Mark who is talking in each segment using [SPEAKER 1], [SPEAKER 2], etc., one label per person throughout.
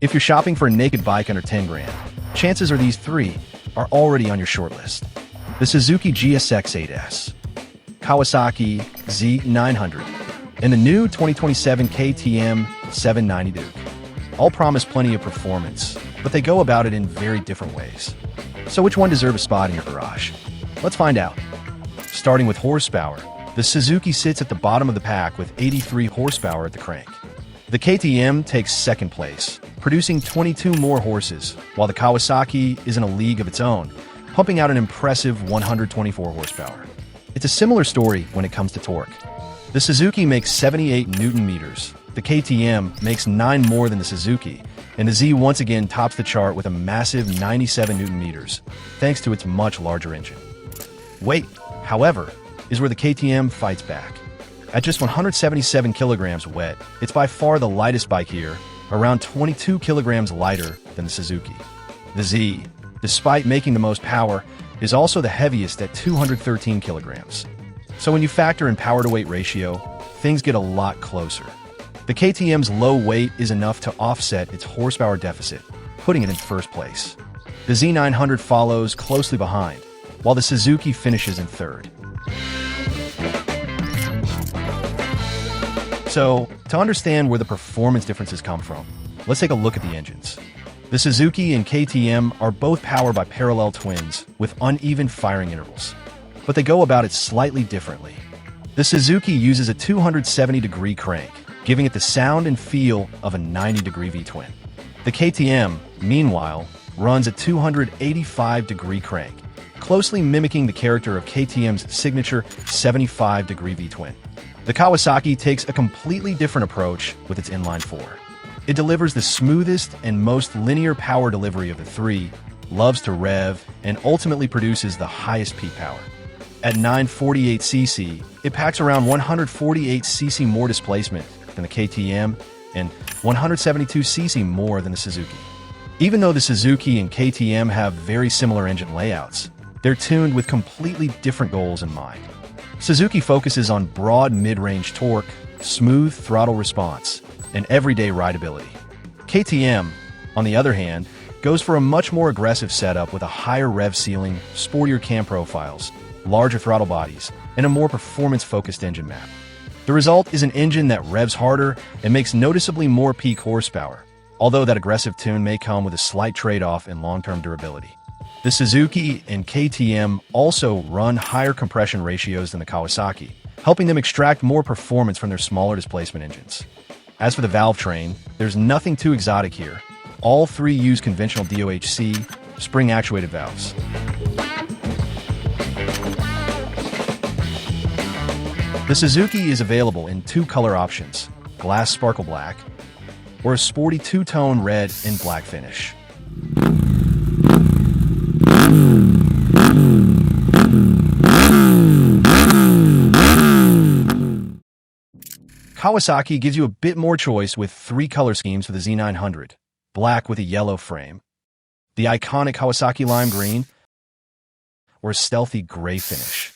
[SPEAKER 1] If you're shopping for a naked bike under 10 grand, chances are these three are already on your shortlist. The Suzuki GSX-8S, Kawasaki Z900, and the new 2027 KTM 790 Duke. All promise plenty of performance, but they go about it in very different ways. So which one deserves a spot in your garage? Let's find out. Starting with horsepower, the Suzuki sits at the bottom of the pack with 83 horsepower at the crank. The KTM takes second place, producing 22 more horses, while the Kawasaki is in a league of its own, pumping out an impressive 124 horsepower. It's a similar story when it comes to torque. The Suzuki makes 78 Newton meters, the KTM makes 9 more than the Suzuki, and the Z once again tops the chart with a massive 97 Newton meters, thanks to its much larger engine. Weight, however, is where the KTM fights back. At just 177 kilograms wet, it's by far the lightest bike here, around 22 kilograms lighter than the Suzuki. The Z, despite making the most power, is also the heaviest at 213 kilograms. So when you factor in power-to-weight ratio, things get a lot closer. The KTM's low weight is enough to offset its horsepower deficit, putting it in first place. The Z900 follows closely behind, while the Suzuki finishes in third. So, to understand where the performance differences come from, let's take a look at the engines. The Suzuki and KTM are both powered by parallel twins with uneven firing intervals, but they go about it slightly differently. The Suzuki uses a 270-degree crank, giving it the sound and feel of a 90-degree V-twin. The KTM, meanwhile, runs a 285-degree crank, closely mimicking the character of KTM's signature 75-degree V-twin. The Kawasaki takes a completely different approach with its inline-4. It delivers the smoothest and most linear power delivery of the three, loves to rev, and ultimately produces the highest peak power. At 948cc, it packs around 148cc more displacement than the KTM and 172cc more than the Suzuki. Even though the Suzuki and KTM have very similar engine layouts, they're tuned with completely different goals in mind. Suzuki focuses on broad mid-range torque, smooth throttle response, and everyday rideability. KTM, on the other hand, goes for a much more aggressive setup with a higher rev ceiling, sportier cam profiles, larger throttle bodies, and a more performance-focused engine map. The result is an engine that revs harder and makes noticeably more peak horsepower, although that aggressive tune may come with a slight trade-off in long-term durability. The Suzuki and KTM also run higher compression ratios than the Kawasaki, helping them extract more performance from their smaller displacement engines. As for the valve train, there's nothing too exotic here. All three use conventional DOHC, spring-actuated valves. The Suzuki is available in 2 color options, glass sparkle black, or a sporty 2-tone red and black finish. Kawasaki gives you a bit more choice with 3 color schemes for the Z900, black with a yellow frame, the iconic Kawasaki lime green, or a stealthy gray finish.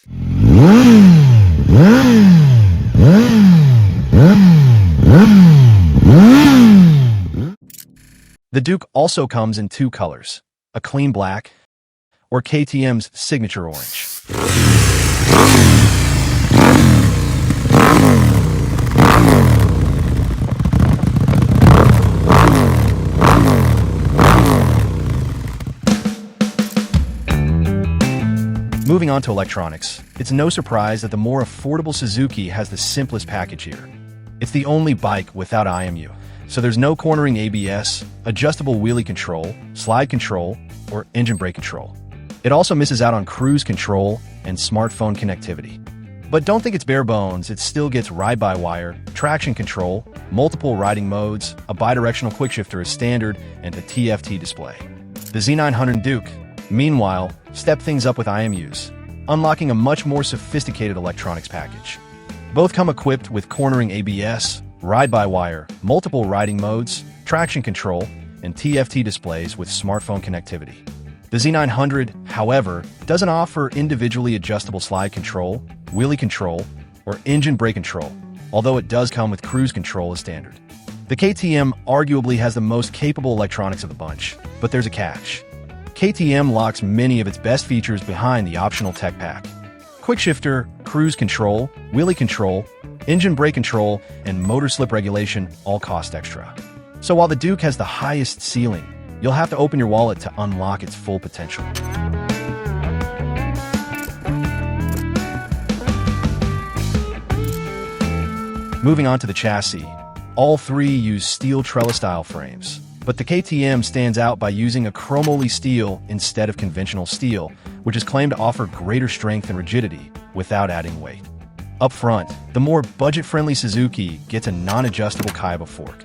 [SPEAKER 1] The Duke also comes in 2 colors, a clean black or KTM's signature orange. Moving on to electronics, it's no surprise that the more affordable Suzuki has the simplest package here. It's the only bike without IMU, so there's no cornering ABS, adjustable wheelie control, slide control, or engine brake control. It also misses out on cruise control and smartphone connectivity. But don't think it's bare bones, it still gets ride-by-wire, traction control, multiple riding modes, a bidirectional quickshifter as standard, and a TFT display. The Z900 Duke, meanwhile, step things up with IMUs, unlocking a much more sophisticated electronics package. Both come equipped with cornering ABS, ride-by-wire, multiple riding modes, traction control, and TFT displays with smartphone connectivity. The Z900, however, doesn't offer individually adjustable slide control, wheelie control, or engine brake control, although it does come with cruise control as standard. The KTM arguably has the most capable electronics of the bunch, but there's a catch. KTM locks many of its best features behind the optional tech pack. Quick shifter, cruise control, wheelie control, engine brake control, and motor slip regulation all cost extra. So while the Duke has the highest ceiling, you'll have to open your wallet to unlock its full potential. Moving on to the chassis, all three use steel trellis-style frames, but the KTM stands out by using a chromoly steel instead of conventional steel, which is claimed to offer greater strength and rigidity without adding weight. Up front, the more budget-friendly Suzuki gets a non-adjustable Kaiba fork.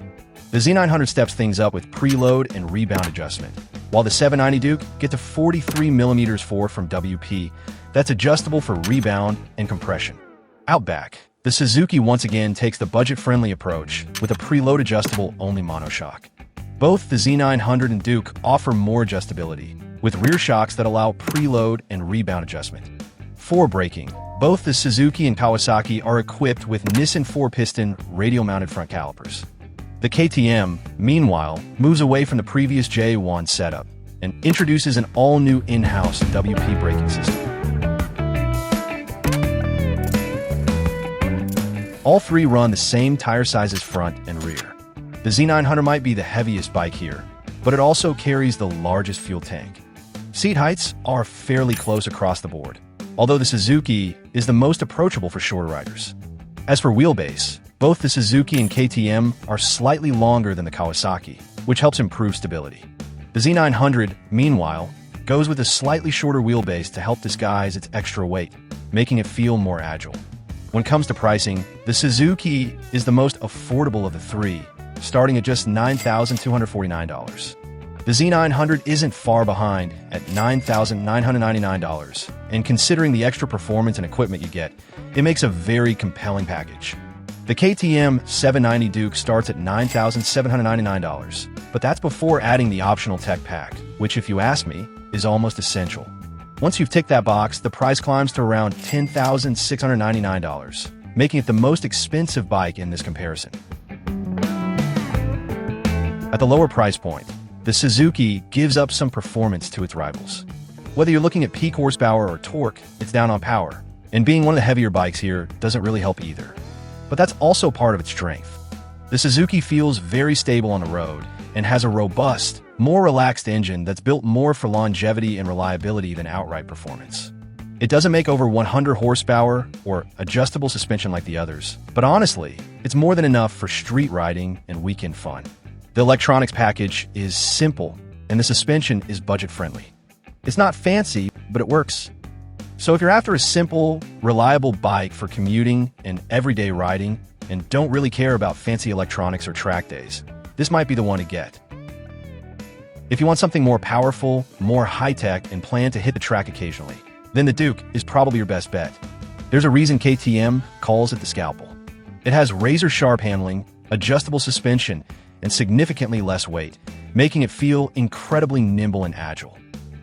[SPEAKER 1] The Z900 steps things up with preload and rebound adjustment, while the 790 Duke gets a 43mm fork from WP that's adjustable for rebound and compression. Out back, the Suzuki once again takes the budget-friendly approach with a preload adjustable only monoshock. Both the Z900 and Duke offer more adjustability, with rear shocks that allow preload and rebound adjustment. For braking, both the Suzuki and Kawasaki are equipped with Nissan 4-piston radial-mounted front calipers. The KTM, meanwhile, moves away from the previous J1 setup and introduces an all-new in-house WP braking system. All three run the same tire sizes front and rear. The Z900 might be the heaviest bike here, but it also carries the largest fuel tank. Seat heights are fairly close across the board, although the Suzuki is the most approachable for shorter riders. As for wheelbase, both the Suzuki and KTM are slightly longer than the Kawasaki, which helps improve stability. The Z900, meanwhile, goes with a slightly shorter wheelbase to help disguise its extra weight, making it feel more agile. When it comes to pricing, the Suzuki is the most affordable of the three, starting at just $9,249. The Z900 isn't far behind at $9,999, and considering the extra performance and equipment you get, it makes a very compelling package. The KTM 790 Duke starts at $9,799, but that's before adding the optional tech pack, which, if you ask me, is almost essential. Once you've ticked that box, the price climbs to around $10,699, making it the most expensive bike in this comparison. At the lower price point, the Suzuki gives up some performance to its rivals. Whether you're looking at peak horsepower or torque, it's down on power, and being one of the heavier bikes here doesn't really help either. But that's also part of its strength. The Suzuki feels very stable on the road and has a robust, more relaxed engine that's built more for longevity and reliability than outright performance. It doesn't make over 100 horsepower or adjustable suspension like the others, but honestly, it's more than enough for street riding and weekend fun. The electronics package is simple, and the suspension is budget-friendly. It's not fancy, but it works. So if you're after a simple, reliable bike for commuting and everyday riding, and don't really care about fancy electronics or track days, this might be the one to get. If you want something more powerful, more high-tech, and plan to hit the track occasionally, then the Duke is probably your best bet. There's a reason KTM calls it the scalpel. It has razor-sharp handling, adjustable suspension, and significantly less weight, making it feel incredibly nimble and agile.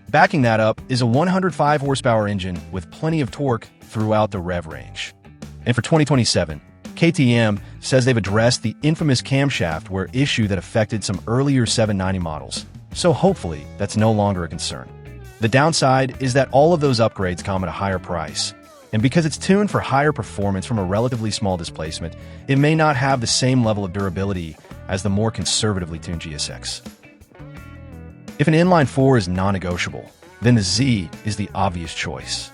[SPEAKER 1] Backing that up is a 105 horsepower engine with plenty of torque throughout the rev range. And for 2027, KTM says they've addressed the infamous camshaft wear issue that affected some earlier 790 models, so hopefully that's no longer a concern. The downside is that all of those upgrades come at a higher price, and because it's tuned for higher performance from a relatively small displacement, it may not have the same level of durability as the more conservatively tuned GSX. If an inline-4 is non-negotiable, then the Z is the obvious choice.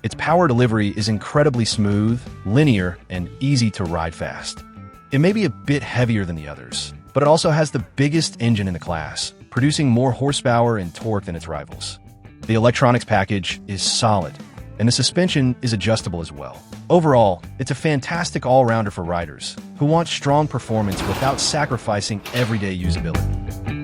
[SPEAKER 1] Its power delivery is incredibly smooth, linear, and easy to ride fast. It may be a bit heavier than the others, but it also has the biggest engine in the class, producing more horsepower and torque than its rivals. The electronics package is solid, and the suspension is adjustable as well. Overall, it's a fantastic all-rounder for riders who want strong performance without sacrificing everyday usability.